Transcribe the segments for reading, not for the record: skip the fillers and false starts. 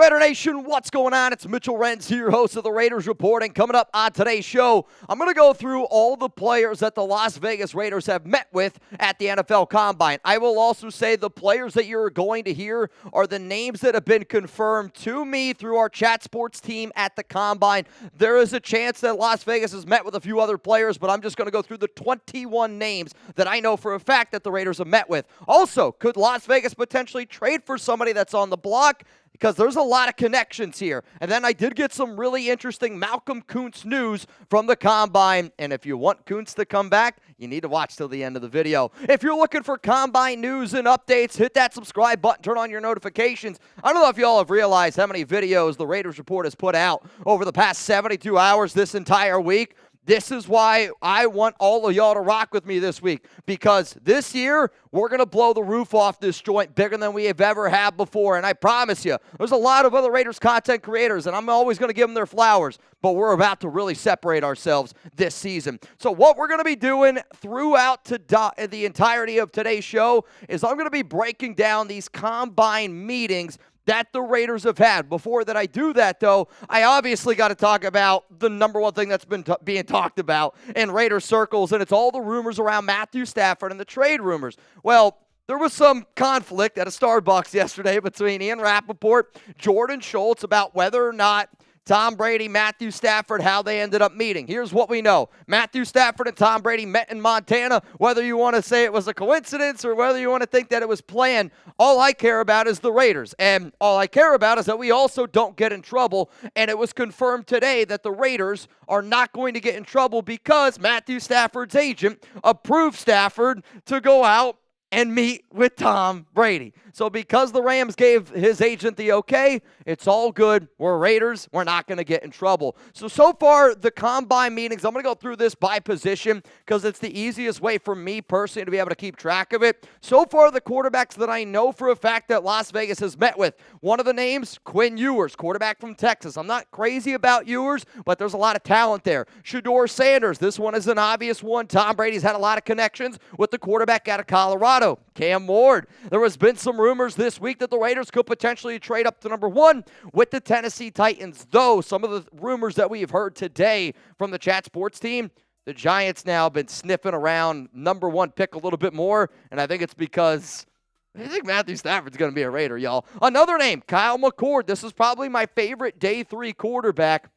Raider Nation, what's going on? It's Mitchell Renz here, host of the Raiders Report, and coming up on today's show, I'm going to go through all the players that the Las Vegas Raiders have met with at the NFL Combine. I will also say the players that you're going to hear are the names that have been confirmed to me through our Chat Sports team at the Combine. There is a chance that Las Vegas has met with a few other players, but I'm just going to go through the 21 names that I know for a fact that the Raiders have met with. Also, could Las Vegas potentially trade for somebody that's on the block? Because there's a lot of connections here. And then I did get some really interesting Malcolm Koonce news from the Combine. And if you want Koonce to come back, you need to watch till the end of the video. If you're looking for Combine news and updates, hit that subscribe button, turn on your notifications. I don't know if y'all have realized how many videos the Raiders Report has put out over the past 72 hours this entire week. This is why I want all of y'all to rock with me this week, because this year, we're going to blow the roof off this joint bigger than we have ever had before, and I promise you, there's a lot of other Raiders content creators, and I'm always going to give them their flowers, but we're about to really separate ourselves this season. So what we're going to be doing throughout the entirety of today's show is I'm going to be breaking down these Combine meetings that the Raiders have had. Before that I do that, though, I obviously got to talk about the number one thing that's been being talked about in Raider circles, and it's all the rumors around Matthew Stafford and the trade rumors. Well, there was some conflict at a Starbucks yesterday between Ian Rappaport, Jordan Schultz about whether or not Tom Brady, Matthew Stafford, how they ended up meeting. Here's what we know. Matthew Stafford and Tom Brady met in Montana. Whether you want to say it was a coincidence or whether you want to think that it was planned, all I care about is the Raiders. And all I care about is that we also don't get in trouble. And it was confirmed today that the Raiders are not going to get in trouble because Matthew Stafford's agent approved Stafford to go out and meet with Tom Brady. So because the Rams gave his agent the okay, it's all good. We're Raiders. We're not going to get in trouble. So far, the Combine meetings, I'm going to go through this by position because it's the easiest way for me personally to be able to keep track of it. So far, the quarterbacks that I know for a fact that Las Vegas has met with, one of the names, Quinn Ewers, quarterback from Texas. I'm not crazy about Ewers, but there's a lot of talent there. Shedeur Sanders, this one is an obvious one. Tom Brady's had a lot of connections with the quarterback out of Colorado, Cam Ward. There has been some rumors this week that the Raiders could potentially trade up to number 1 with the Tennessee Titans, though some of the rumors that we have heard today from the Chat Sports team, the Giants now have been sniffing around number 1 pick a little bit more, and I think it's because I think Matthew Stafford's going to be a Raider, y'all. Another name, Kyle McCord. This is probably my favorite day 3 quarterback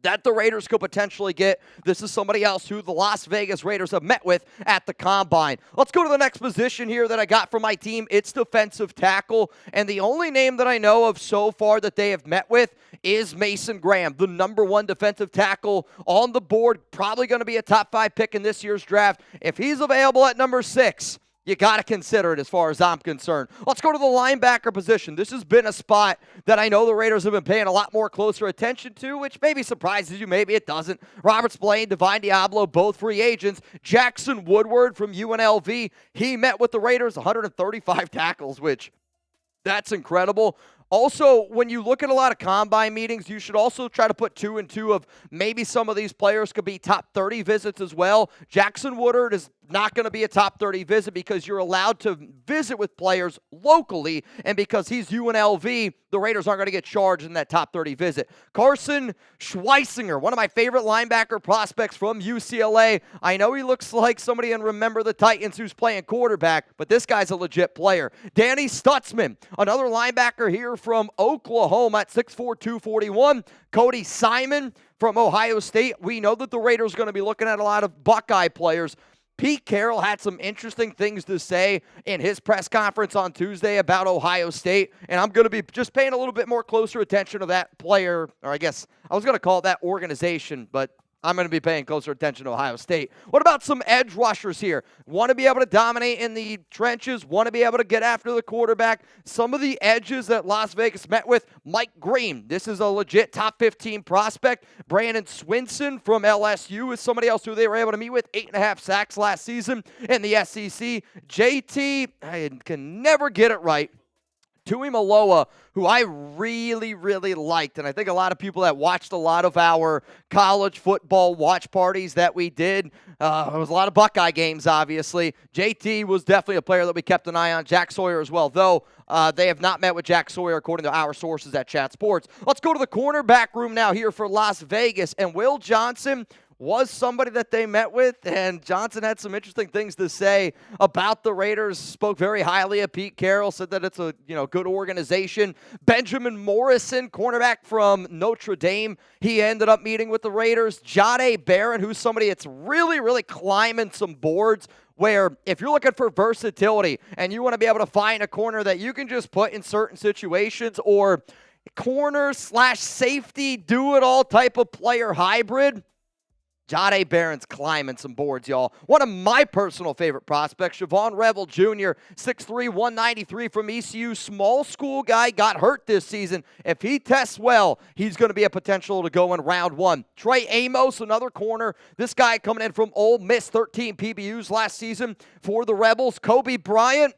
that the Raiders could potentially get. This is somebody else who the Las Vegas Raiders have met with at the Combine. Let's go to the next position here that I got for my team. It's defensive tackle, and the only name that I know of so far that they have met with is Mason Graham, the number 1 defensive tackle on the board, probably going to be a top 5 pick in this year's draft. If he's available at number 6, you got to consider it as far as I'm concerned. Let's go to the linebacker position. This has been a spot that I know the Raiders have been paying a lot more closer attention to, which maybe surprises you, maybe it doesn't. Robert Spillane, Divine Diablo, both free agents. Jackson Woodard from UNLV, he met with the Raiders, 135 tackles, which that's incredible. Also, when you look at a lot of Combine meetings, you should also try to put 2 and 2 of maybe some of these players could be top 30 visits as well. Jackson Woodard is not going to be a top 30 visit because you're allowed to visit with players locally, and because he's UNLV, the Raiders aren't going to get charged in that top 30 visit. Carson Schwesinger, one of my favorite linebacker prospects from UCLA. I know he looks like somebody in Remember the Titans who's playing quarterback, but this guy's a legit player. Danny Stutsman, another linebacker here from Oklahoma at 6'4", 241. Cody Simon from Ohio State. We know that the Raiders are going to be looking at a lot of Buckeye players. Pete Carroll had some interesting things to say in his press conference on Tuesday about Ohio State, and I'm going to be just paying a little bit more closer attention to that player, or I guess I was going to call it that organization, but I'm going to be paying closer attention to Ohio State. What about some edge rushers here? Want to be able to dominate in the trenches, want to be able to get after the quarterback. Some of the edges that Las Vegas met with, Mike Green. This is a legit top 15 prospect. Brandon Swinson from LSU is somebody else who they were able to meet with. 8.5 sacks last season in the SEC. JT, I can never get it right. Tuimoloau, who I really, really liked, and I think a lot of people that watched a lot of our college football watch parties that we did, there was a lot of Buckeye games, obviously. JT was definitely a player that we kept an eye on. Jack Sawyer as well, though they have not met with Jack Sawyer, according to our sources at Chat Sports. Let's go to the cornerback room now here for Las Vegas, and Will Johnson was somebody that they met with, and Johnson had some interesting things to say about the Raiders. Spoke very highly of Pete Carroll, said that it's a good organization. Benjamin Morrison, cornerback from Notre Dame, he ended up meeting with the Raiders. Jahdae Barron, who's somebody that's really, really climbing some boards, where if you're looking for versatility and you want to be able to find a corner that you can just put in certain situations, or corner/safety, do-it-all type of player hybrid, Jahdae Barron's climbing some boards, y'all. One of my personal favorite prospects, Siobhan Revel Jr., 6'3", 193 from ECU, small school guy, got hurt this season. If he tests well, he's going to be a potential to go in round one. Trey Amos, another corner. This guy coming in from Ole Miss, 13 PBUs last season for the Rebels. Kobe Bryant,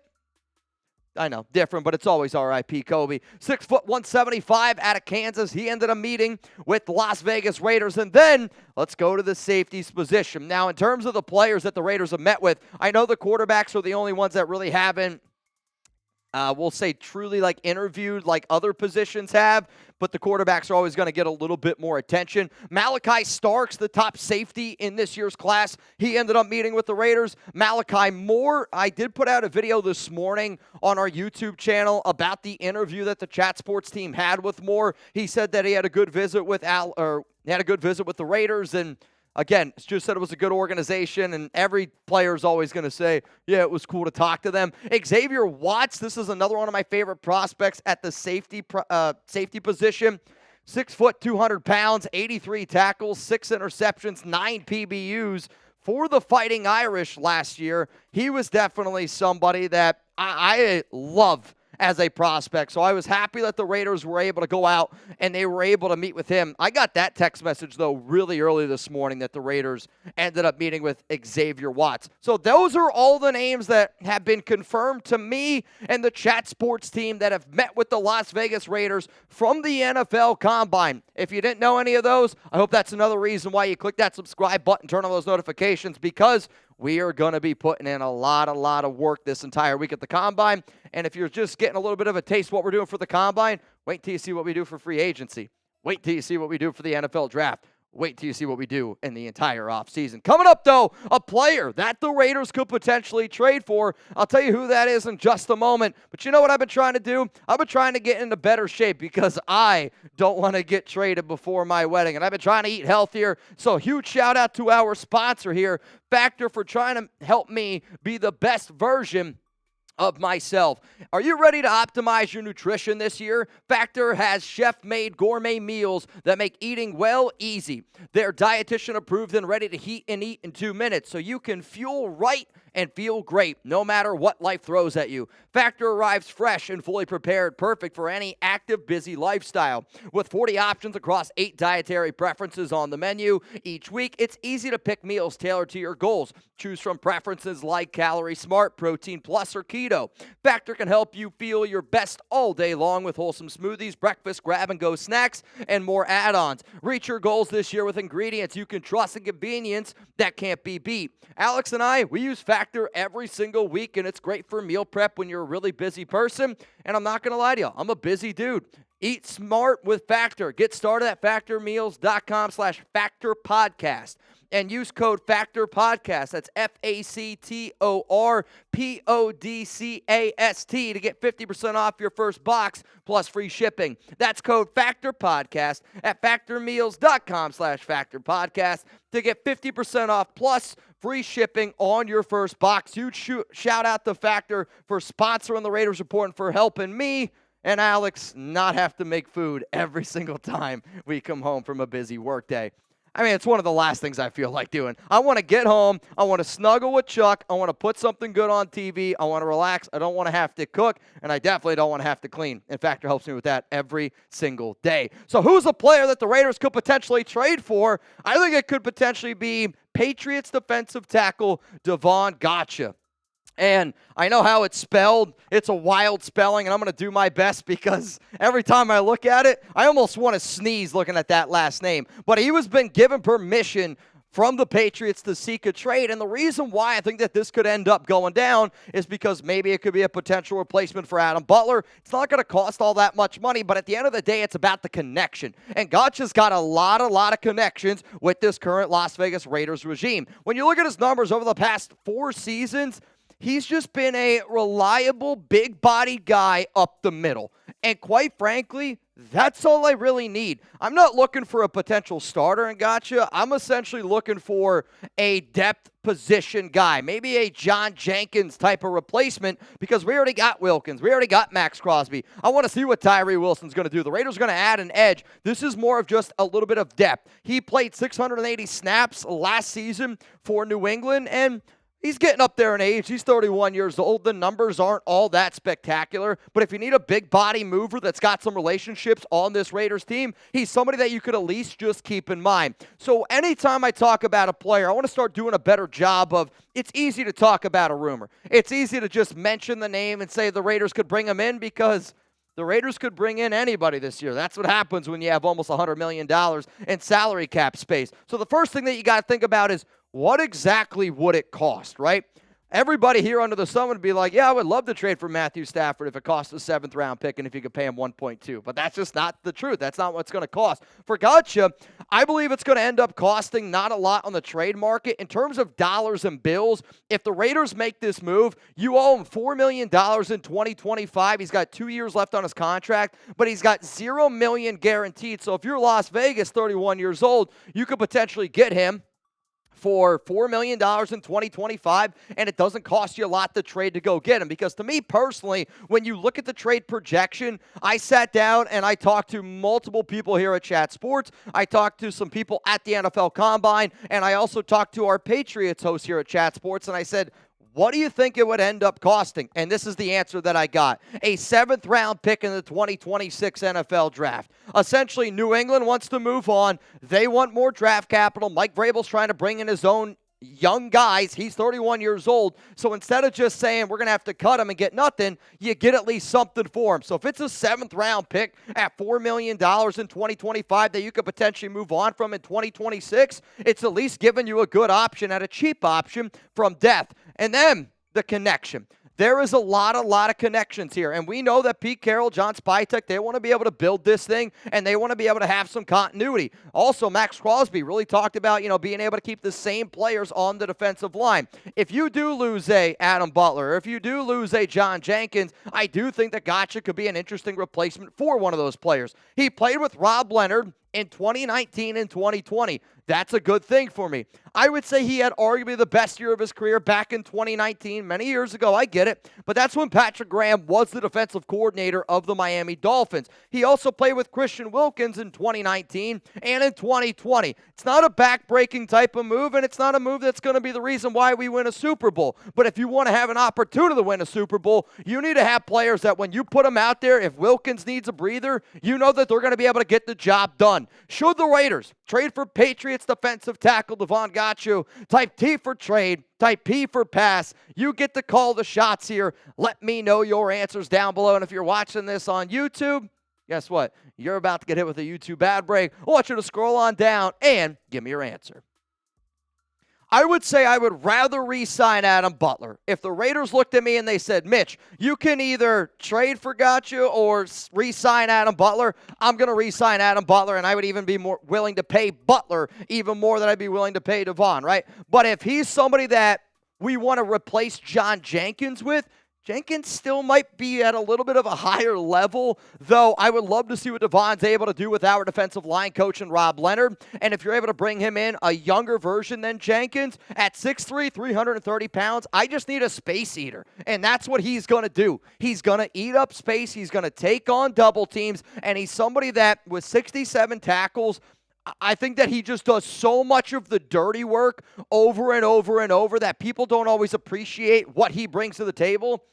I know, different, but it's always R.I.P. Kobe. 6', 175 out of Kansas. He ended up meeting with the Las Vegas Raiders. And then let's go to the safeties position. Now, in terms of the players that the Raiders have met with, I know the quarterbacks are the only ones that really haven't, we'll say, truly interviewed like other positions have, but the quarterbacks are always going to get a little bit more attention. Malachi Starks, the top safety in this year's class, he ended up meeting with the Raiders. Malachi Moore, I did put out a video this morning on our YouTube channel about the interview that the Chat Sports team had with Moore. He said that he had a good visit with the Raiders, and again, Stu said it was a good organization, and every player is always going to say, yeah, it was cool to talk to them. Xavier Watts, this is another one of my favorite prospects at the safety position. 6 foot, 200 pounds, 83 tackles, 6 interceptions, 9 PBUs for the Fighting Irish last year. He was definitely somebody that I love as a prospect. So I was happy that the Raiders were able to go out and they were able to meet with him. I got that text message, though, really early this morning that the Raiders ended up meeting with Xavier Watts. So those are all the names that have been confirmed to me and the Chat Sports team that have met with the Las Vegas Raiders from the NFL Combine. If you didn't know any of those, I hope that's another reason why you click that subscribe button, turn on those notifications, because we are going to be putting in a lot of work this entire week at the Combine. And if you're just getting a little bit of a taste of what we're doing for the Combine, wait till you see what we do for free agency. Wait till you see what we do for the NFL Draft. Wait till you see what we do in the entire offseason. Coming up, though, a player that the Raiders could potentially trade for. I'll tell you who that is in just a moment. But you know what I've been trying to do? I've been trying to get into better shape because I don't want to get traded before my wedding. And I've been trying to eat healthier. So huge shout out to our sponsor here, Factor, for trying to help me be the best version of myself. Are you ready to optimize your nutrition this year? Factor has chef-made gourmet meals that make eating well easy. They're dietitian approved and ready to heat and eat in 2 minutes, so you can fuel right and feel great no matter what life throws at you. Factor arrives fresh and fully prepared, perfect for any active, busy lifestyle. With 40 options across 8 dietary preferences on the menu each week, it's easy to pick meals tailored to your goals. Choose from preferences like Calorie Smart, Protein Plus, or Keto. Factor can help you feel your best all day long with wholesome smoothies, breakfast, grab-and-go snacks, and more add-ons. Reach your goals this year with ingredients you can trust and convenience that can't be beat. Alex and I, we use Factor every single week, and it's great for meal prep when you're a really busy person. And I'm not going to lie to you, I'm a busy dude. Eat smart with Factor. Get started at factormeals.com/factorpodcast and use code FACTORPODCAST. That's FACTORPODCAST to get 50% off your first box plus free shipping. That's code FACTORPODCAST at factormeals.com/factorpodcast to get 50% off plus free shipping on your first box. Huge shout out to Factor for sponsoring the Raiders Report and for helping me and Alex not have to make food every single time we come home from a busy work day. I mean, it's one of the last things I feel like doing. I want to get home. I want to snuggle with Chuck. I want to put something good on TV. I want to relax. I don't want to have to cook, and I definitely don't want to have to clean. In fact, it helps me with that every single day. So who's a player that the Raiders could potentially trade for? I think it could potentially be Patriots defensive tackle Davon Godchaux. And I know how it's spelled. It's a wild spelling, and I'm going to do my best because every time I look at it, I almost want to sneeze looking at that last name. But he was been given permission from the Patriots to seek a trade. And the reason why I think that this could end up going down is because maybe it could be a potential replacement for Adam Butler. It's not going to cost all that much money, but at the end of the day, it's about the connection. And Godchaux's got a lot of connections with this current Las Vegas Raiders regime. When you look at his numbers over the past 4 seasons, he's just been a reliable, big-bodied guy up the middle. And quite frankly, that's all I really need. I'm not looking for a potential starter in Godchaux. I'm essentially looking for a depth position guy, maybe a John Jenkins type of replacement, because we already got Wilkins. We already got Max Crosby. I want to see what Tyree Wilson's going to do. The Raiders are going to add an edge. This is more of just a little bit of depth. He played 680 snaps last season for New England, and he's getting up there in age. He's 31 years old. The numbers aren't all that spectacular. But if you need a big body mover that's got some relationships on this Raiders team, he's somebody that you could at least just keep in mind. So anytime I talk about a player, I want to start doing a better job of, it's easy to talk about a rumor. It's easy to just mention the name and say the Raiders could bring him in because the Raiders could bring in anybody this year. That's what happens when you have almost $100 million in salary cap space. So the first thing that you got to think about is, what exactly would it cost, right? Everybody here under the sun would be like, yeah, I would love to trade for Matthew Stafford if it cost a 7th-round pick and if you could pay him 1.2. But that's just not the truth. That's not what it's going to cost. For Godchaux, I believe it's going to end up costing not a lot on the trade market. In terms of dollars and bills, if the Raiders make this move, you owe him $4 million in 2025. He's got 2 years left on his contract, but he's got $0 million guaranteed. So if you're Las Vegas, 31 years old, you could potentially get him for $4 million in 2025, and it doesn't cost you a lot to trade to go get him. Because to me personally, when you look at the trade projection, I sat down and I talked to multiple people here at Chat Sports. I talked to some people at the NFL Combine, and I also talked to our Patriots host here at Chat Sports, and I said, what do you think it would end up costing? And this is the answer that I got. A 7th-round pick in the 2026 NFL Draft. Essentially, New England wants to move on. They want more draft capital. Mike Vrabel's trying to bring in his own young guys. He's 31 years old. So instead of just saying we're going to have to cut him and get nothing, you get at least something for him. So if it's a 7th-round pick at $4 million in 2025 that you could potentially move on from in 2026, it's at least giving you a good option at a cheap option from depth. And then the connection. There is a lot of connections here, and we know that Pete Carroll, John Spytek, they want to be able to build this thing, and they want to be able to have some continuity. Also, Max Crosby really talked about, being able to keep the same players on the defensive line. If you do lose a Adam Butler, or if you do lose a John Jenkins, I do think that Godchaux could be an interesting replacement for one of those players. He played with Rob Leonard in 2019 and 2020. That's a good thing for me. I would say he had arguably the best year of his career back in 2019, many years ago. I get it. But that's when Patrick Graham was the defensive coordinator of the Miami Dolphins. He also played with Christian Wilkins in 2019 and in 2020. It's not a back-breaking type of move, and it's not a move that's going to be the reason why we win a Super Bowl. But if you want to have an opportunity to win a Super Bowl, you need to have players that when you put them out there, if Wilkins needs a breather, you know that they're going to be able to get the job done. Should the Raiders trade for Patriots defensive tackle Davon Godchaux, type T for trade, type P for pass, you get to call the shots here. Let me know your answers down below. And if you're watching this on YouTube, guess what? You're about to get hit with a YouTube ad break. I want you to scroll on down and give me your answer. I would say I would rather re-sign Adam Butler. If the Raiders looked at me and they said, Mitch, you can either trade for Godchaux or re-sign Adam Butler, I'm going to re-sign Adam Butler, and I would even be more willing to pay Butler even more than I'd be willing to pay Davon, right? But if he's somebody that we want to replace John Jenkins with, Jenkins still might be at a little bit of a higher level, though I would love to see what Davon's able to do with our defensive line coach and Rob Leonard. And if you're able to bring him in, a younger version than Jenkins, at 6'3", 330 pounds, I just need a space eater. And that's what he's going to do. He's going to eat up space. He's going to take on double teams. And he's somebody that, with 67 tackles, I think that he just does so much of the dirty work over and over and over that people don't always appreciate what he brings to the table.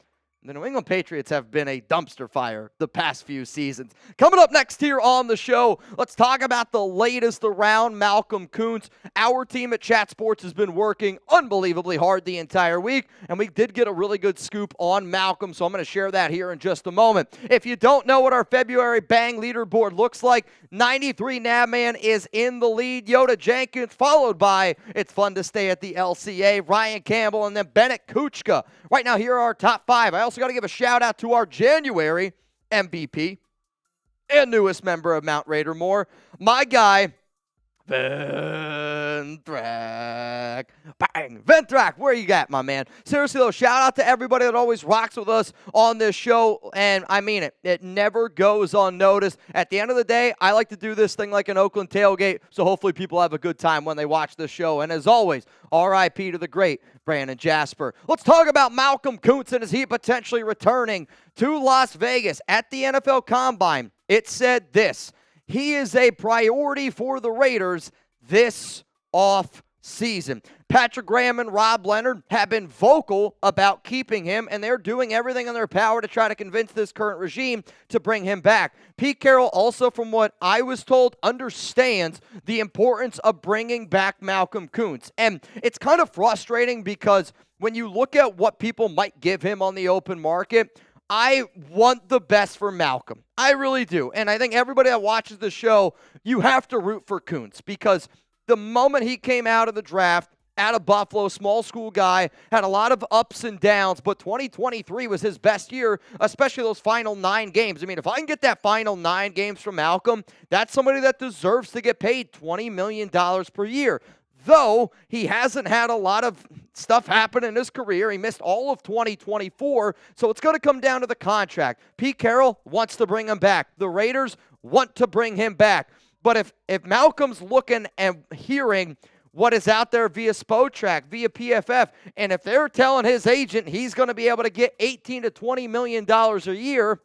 The New England Patriots have been a dumpster fire the past few seasons. Coming up next here on the show, let's talk about the latest around Malcolm Koonce. Our team at Chat Sports has been working unbelievably hard the entire week, and we did get a really good scoop on Malcolm, so I'm going to share that here in just a moment. If you don't know what our February Bang leaderboard looks like, 93 Nabman is in the lead. Yoda Jenkins, followed by It's Fun to Stay at the LCA, Ryan Campbell, and then Bennett Kuchka. Right now, here are our top 5. I also got to give a shout out to our January MVP and newest member of Mount Raider More, my guy, Ventrack. Bang! Ventrack, where you at, my man? Seriously, though, shout out to everybody that always rocks with us on this show, and I mean it. It never goes unnoticed. At the end of the day, I like to do this thing like an Oakland tailgate, so hopefully people have a good time when they watch this show. And as always, R.I.P. to the great Brandon Jasper. Let's talk about Malcolm Koonce and is he potentially returning to Las Vegas at the NFL Combine. It said this: he is a priority for the Raiders this off-season. Patrick Graham and Rob Leonard have been vocal about keeping him, and they're doing everything in their power to try to convince this current regime to bring him back. Pete Carroll also, from what I was told, understands the importance of bringing back Malcolm Koonce. And it's kind of frustrating because when you look at what people might give him on the open market, I want the best for Malcolm. I really do. And I think everybody that watches the show, you have to root for Koonce because the moment he came out of the draft, out of Buffalo, small school guy, had a lot of ups and downs, but 2023 was his best year, especially those final 9 games. I mean, if I can get that final 9 games from Malcolm, that's somebody that deserves to get paid $20 million per year. Though he hasn't had a lot of stuff happen in his career. He missed all of 2024, so it's going to come down to the contract. Pete Carroll wants to bring him back. The Raiders want to bring him back. But if Malcolm's looking and hearing what is out there via Spotrac, via PFF, and if they're telling his agent he's going to be able to get $18 to $20 million a year,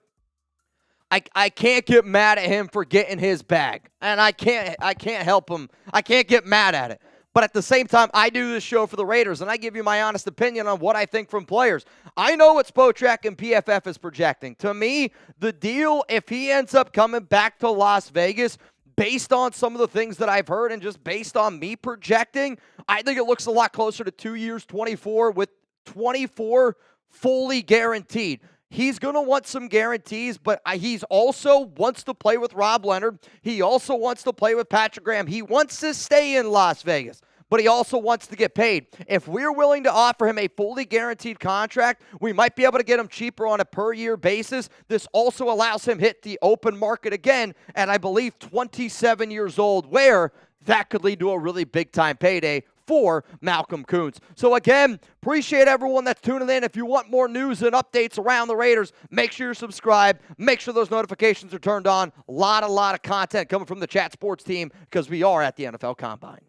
I can't get mad at him for getting his bag. And I can't help him. I can't get mad at it. But at the same time, I do this show for the Raiders, and I give you my honest opinion on what I think from players. I know what Spotrac and PFF is projecting. To me, the deal, if he ends up coming back to Las Vegas, based on some of the things that I've heard and just based on me projecting, I think it looks a lot closer to 2 years, 24, with 24 fully guaranteed. He's going to want some guarantees, but he's also wants to play with Rob Leonard. He also wants to play with Patrick Graham. He wants to stay in Las Vegas, but he also wants to get paid. If we're willing to offer him a fully guaranteed contract, we might be able to get him cheaper on a per-year basis. This also allows him hit the open market again at, I believe, 27 years old, where that could lead to a really big-time payday for Malcolm Koonce. So again, appreciate everyone that's tuning in. If you want more news and updates around the Raiders, make sure you're subscribed. Make sure those notifications are turned on. A lot of content coming from the Chat Sports team because we are at the NFL Combine.